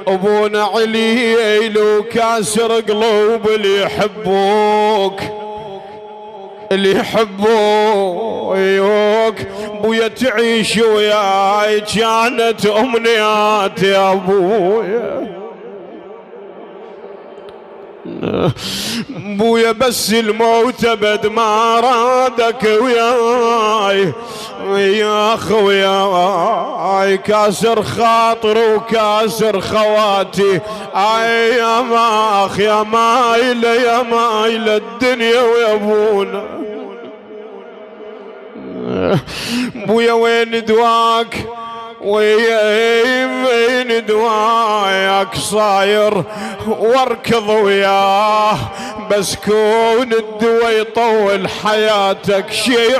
ابونا علي لو كاسر قلوب اللي يحبوك اللي يحبوك بويا تعيش وياي كانت امنياتي يا ابويا بويا بس الموت ابد ما رادك وياي يا اخوياي كاسر خاطر وكاسر خواتي اي يا ماخ يا مايله يا مايله الدنيا ويا ابونا بويا وين دواك وين دواياك صاير واركض وياه بس كون الدوا يطول حياتك شي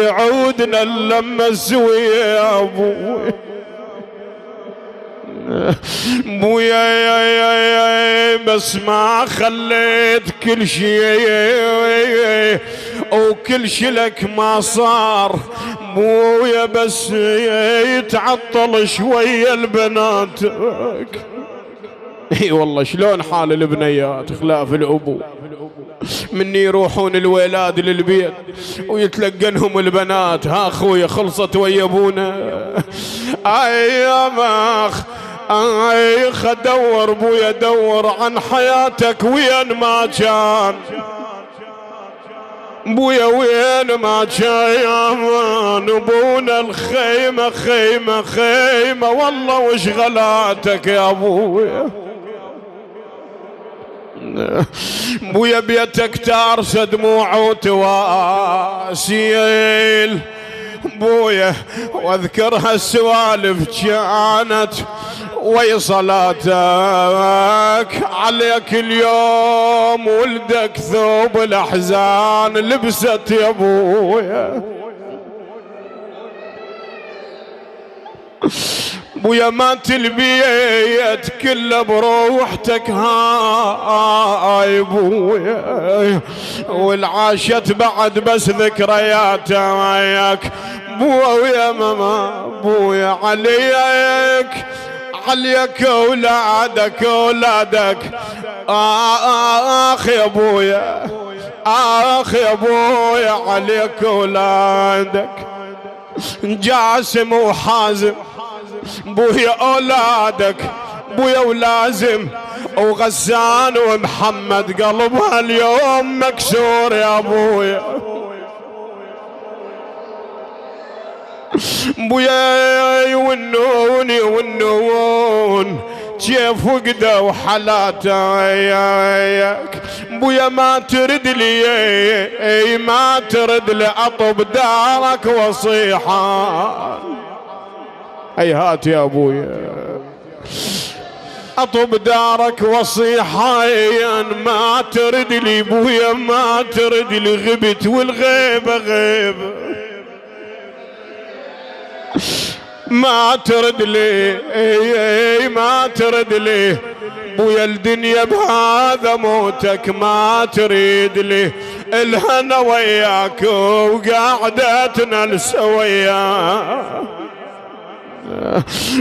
عودنا لما سوي يا ابوي بويا بس ما خليت كل شيء وكل شي لك ما صار بويا بس يتعطل شوية لبناتك اي والله شلون حال البنيات خلاف الابو مني يروحون الولاد للبيت ويتلقنهم البنات ها اخويا خلصت ويا ابونا اي يا ماخ اي خدور بويا دور عن حياتك وين ما كان بويا وين ما كان ابونا الخيمة خيمة والله وش غلاتك يا ابويا بويا بيتك تارس دموع وتواسيل بويا واذكر هالسوالف كانت وي صلاتك عليك اليوم ولدك ثوب الاحزان لبست يا ابويا بويا مات البيت كله بروحتك هاي بويا والعاشت بعد بس ذكرياتك بويا ماما بويا عليك اولادك اخ يا ابويا عليك اولادك جاسم وحازم بويا اولادك بويا ولازم وغسان ومحمد قلبها اليوم مكسور يا ابويا بويا يونون كيف وقدوا حالاتك بويا ما ترد لي اطب دارك وصيحة هيهات يا ابويا اطب دارك وصيحة ما ترد لي بويا ما ترد لي غبت والغيبة غيبة ما ترد لي بويا الدنيا بهذا موتك ما تريد لي الهنا وياك وقعدتنا السويا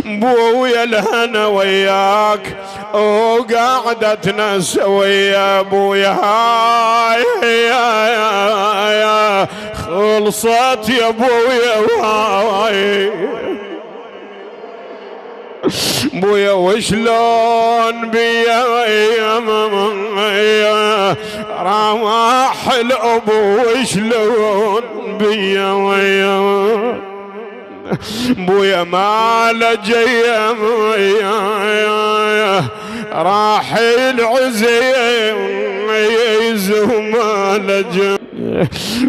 بويا الهنا وياك وقعدتنا سويا بويا هاي يا خلصت يا بويا هاي بويا وشلون بيا راح الابو وشلون بيا بويا ما لجيم راح العزيز وما لجيم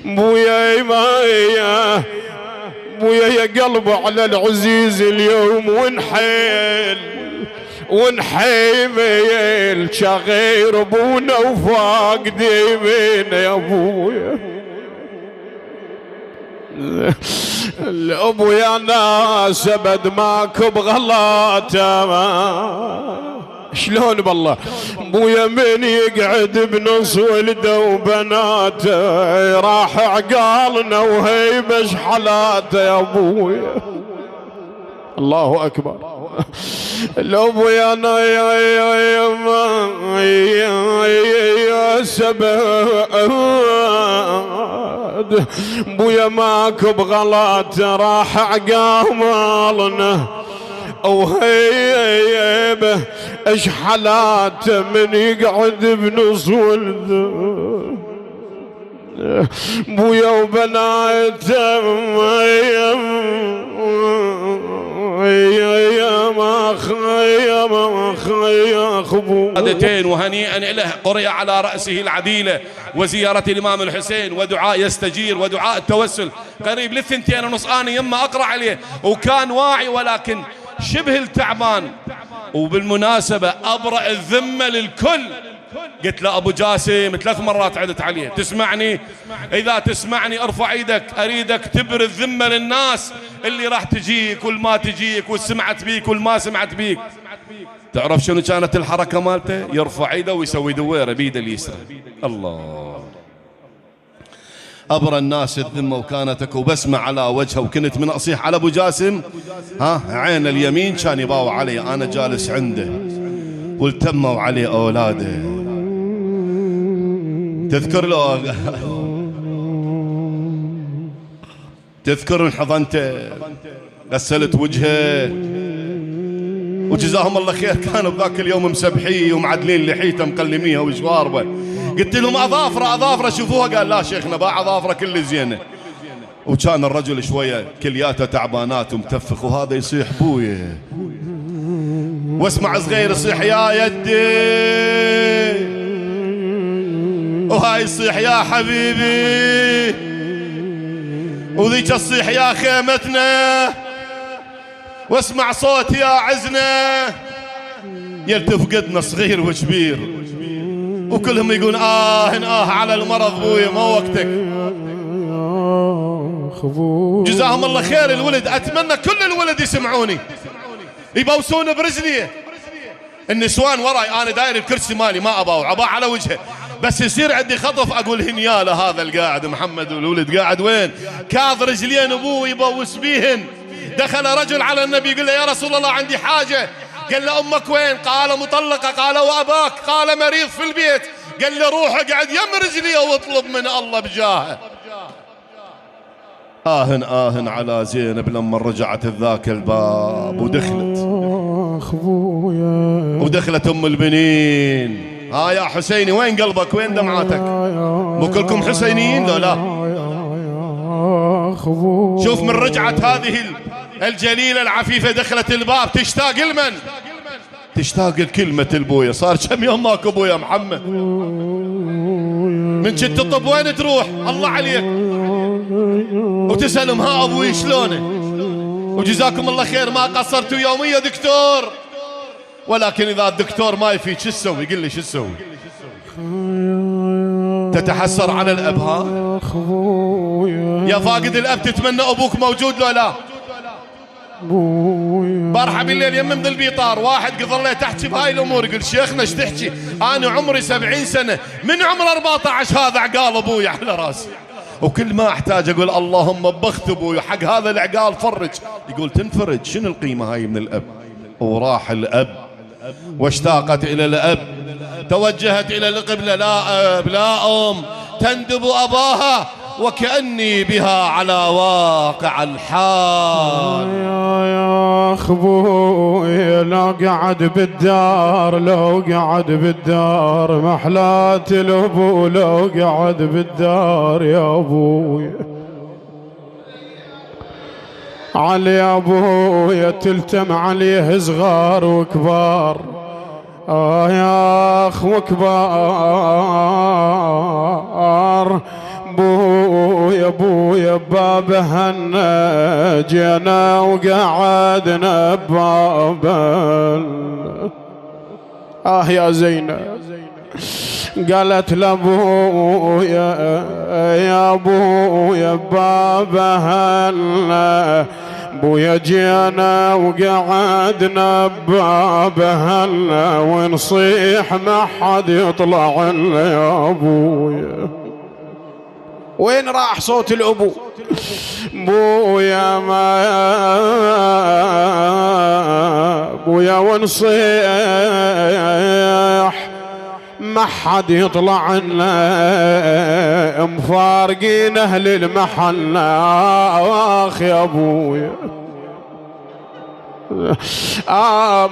بويا بويا يا قلبه على العزيز اليوم ونحيميل شغير ابونا وفاقدي من يا ابويا الابو يا ناس ابد ماكو بغلاته شلون بالله بويا من يقعد بنص ولده وبناته راح عقالنا وهيبش حالاته يا ابويا الله اكبر الأبو يا سباد بويا ماكو بغلط راح عقامالنا وهيبه اش حالاته من يقعد بنص ولده بويا وبناته يا ما خيا خبو قادتين وهنيئا له قرئ على رأسه العديلة وزيارة الإمام الحسين ودعاء يستجير ودعاء التوسل قريب للثنتين ونص. أنا يما أقرأ عليه وكان واعي ولكن شبه التعبان. وبالمناسبة أبرأ الذمة للكل. قلت له أبو جاسم 3 مرات عدت عليه تسمعني؟ إذا تسمعني ارفع ايدك، أريدك تبر الذمة للناس اللي راح تجيك والما تجيك والسمعت بيك والما سمعت بيك. تعرف شنو كانت الحركة مالته؟ يرفع ايده ويسوي دويرة بيده اليسرى. الله أبرى الناس الذمة وكانتك وبسمة على وجهه. وكنت من أصيح على أبو جاسم عين اليمين كان يباوع علي، أنا جالس عنده والتموا عليه أولاده. تذكر له تذكر من حضنته غسلت وجهه وجزاهم الله خير. كانوا بذاك اليوم مسبحيه ومعدلين لحيته مقلميها وجواربه. قلت لهم أظافره شوفوها، قال لا شيخنا باع أظافره كل زينه. وكان الرجل شويه كلياته تعبانات ومتفخ وهذا يصيح بويه واسمع صغير يصيح يا يدي وهاي يصيح يا حبيبي وذيك تصيح يا خيمتنا واسمع صوت يا عزنا. يلتفقدنا صغير وكبير وكلهم يقول على المرض بويا ما وقتك. جزاهم الله خير الولد. أتمنى كل الولد يسمعوني يبوسون برجليه. النسوان وراي أنا داير الكرسي مالي ما أباوع أباع على وجهه، بس يصير عندي خطف أقول هنياله هذا القاعد محمد والولد قاعد وين كاظ رجلين أبوه يبوس بيهن. دخل رجل على النبي يقول له يا رسول الله عندي حاجة. قال له أمك وين؟ قال مطلقة. قال وأباك؟ قال مريض في البيت. قال له روح اقعد يم رجليه واطلب من الله بجاهه. آهن على زينب لما رجعت ذاك الباب ودخلت أم البنين. يا حسيني وين قلبك وين دمعاتك؟ مو كلكم حسينيين لو لا؟ شوف من رجعت هذه الجليلة العفيفة دخلت الباب تشتاق لمن؟ تشتاق لكلمة البويا. صار كم يوم ماكو بويا محمد؟ من جد تطب وين تروح؟ الله عليك. وتسألهم أبوي شلونه؟ وجزاكم الله خير ما قصرتوا يومية دكتور. ولكن إذا الدكتور ما يفيد شو تسوي؟ يقول لي شو تسوي؟ تتحسر على الأب يا فاقد الأب تتمنى أبوك موجود لو لا؟ بارحة بالليل يمم ذي البيطار واحد قضى الله تحكي بهاي الأمور. يقول شيخنا ايش تحكي؟ أنا عمري 70 سنة من عمر 14 هذا عقال أبوي على راسي وكل ما أحتاج أقول اللهم بخت أبوي حق هذا العقال فرج. يقول تنفرج شنو القيمة هاي من الأب؟ وراح الأب واشتاقت إلى الأب توجهت إلى القبلة. لا أب لا أم تندب أباها وكأني بها على واقع الحال. يا أخوي لو قعد بالدار محلات الأبو لو قعد بالدار يا أبوي علي أبويا تلتم عليه صغار وكبار. يا أخو كبار بويا بابه جينا وقعدنا ببابل. يا زينب قالت لابويا يا ابويا بابه بويا جينا وقعدنا ببابه ونصيح ما حد يطلع لنا يا ابويا. وين راح صوت الأبو؟ بويا ونصيح ما حد يطلع لنا، مفارقين اهل المحل. اخ يا ابويا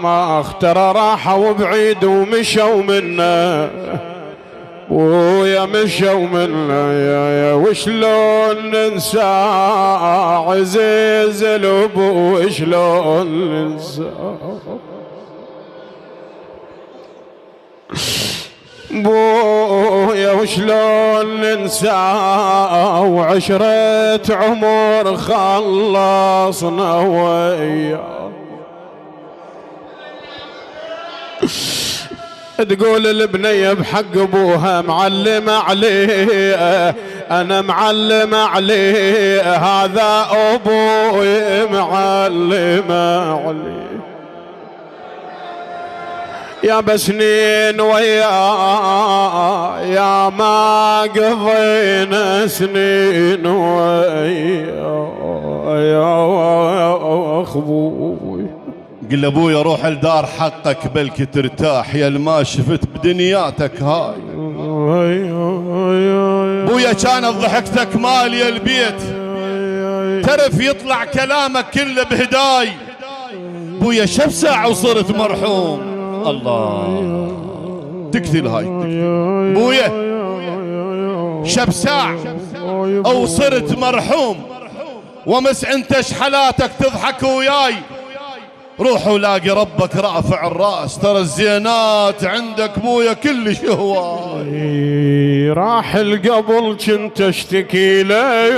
ما اخترى راحوا بعيد ومشوا منا، ويا مشوا منا يا وشلون ننسى عزيز الابو، وشلون ننسى بويا، وشلون ننسى وعشرة عمر خلصنا وياه. تقول البنية بحق ابوها معلم عليه، انا معلم عليه، هذا ابوي معلم عليه. يا بسنين وياه يا ما قضينا سنين وياه يا اخوي. قل ابويا روح الدار حقك بلكي ترتاح، يا ما شفت بدنياتك هاي. ابويا كانت ضحكتك مالية البيت، ترف يطلع كلامك كله بهداي. ابويا شب ساعة وصرت مرحوم. الله تكثل هاي ابويا، شب ساعة او صرت مرحوم، ومس انت شحلاتك تضحك وياي. روح ولاقي ربك رافع الراس، ترى الزينات عندك ابويا كل هواي. راح القبل كنت اشتكي له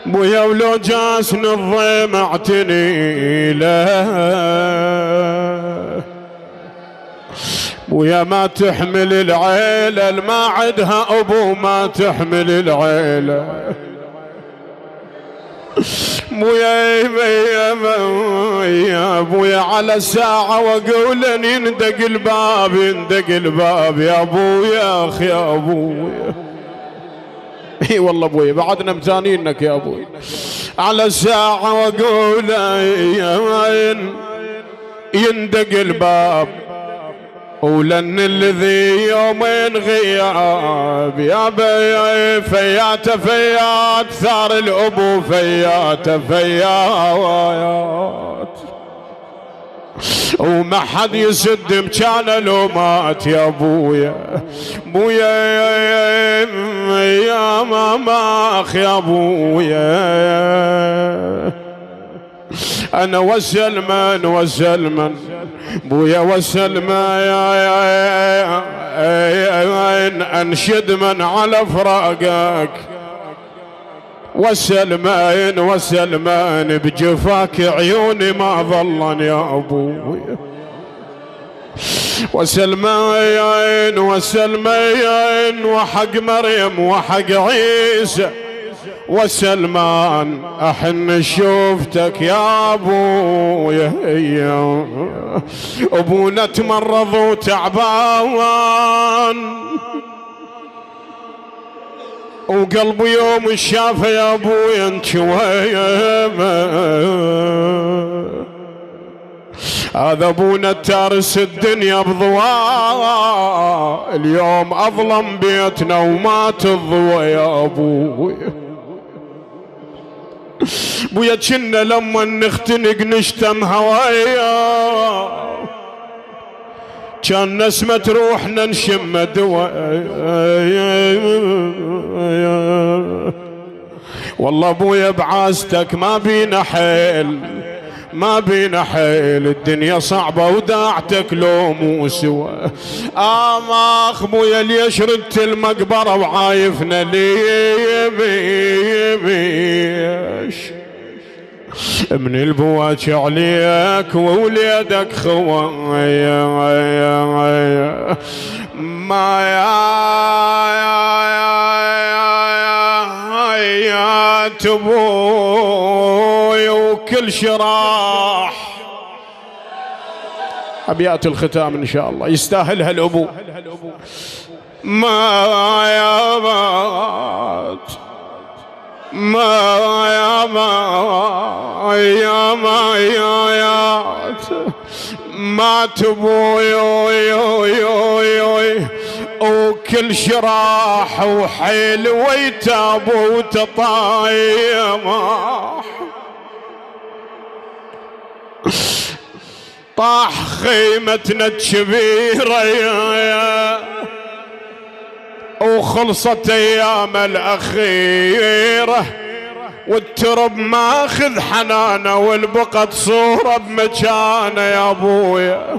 بويا، ولو جاسني الضيم اعتني له بويا، ما تحمل العيلة ما عدها ابو، ما تحمل العيلة بويا يا بويا، على ساعة واقول يندق الباب، يندق الباب يا ابويا، اخ يا ابويا. اي والله ابويا بعدنا متانينك يا ابوي. على ساعة واقول يندق الباب، ولن الذي يومين غياب يا بي فيات فيات، ثار الابو فيات فيات، وما حد يسد مكانه لو مات يا ابويا. بويا يا ماما اخ يا ابويا، انا والسلمان والسلمان بويا والسلمان، انشد من على فراقك، والسلمان والسلمان بجفاك عيوني ما ظلن يا ابويا. والسلمان والسلمان وحق مريم وحق عيسى، والسلمان احن شوفتك يا ابويا. ابونا تمرض وتعبان، وقلبه يوم الشافه يا ابويا انشوي. هذا ابونا تارس الدنيا بضواء، اليوم اظلم بيتنا ومات الضوء يا ابويا. بويا كنا لما نختنق نشتم هوايا، كان نسمة روحنا نشم دواء. والله ابويا بعازتك ما بينا حيل، ما بينا حيل، الدنيا صعبة وداعتك لو مو سوا. آماخ بويا ليش ردت المقبرة وعايفنا ليش؟ من البواج عليك ووليدك خوايا ما يا تبوي وكل شراح. أبيات الختام إن شاء الله يستاهلها الأبو. ما يا مات ما يا ما يا ما يا مات ابوي وكل شراح وحيل ويتاب وتطايمه طاح خيمتنا الكبيرة وخلصت ايام الاخيرة والترب ماخذ حنانه والبقت صورة بمكانه يا ابويا.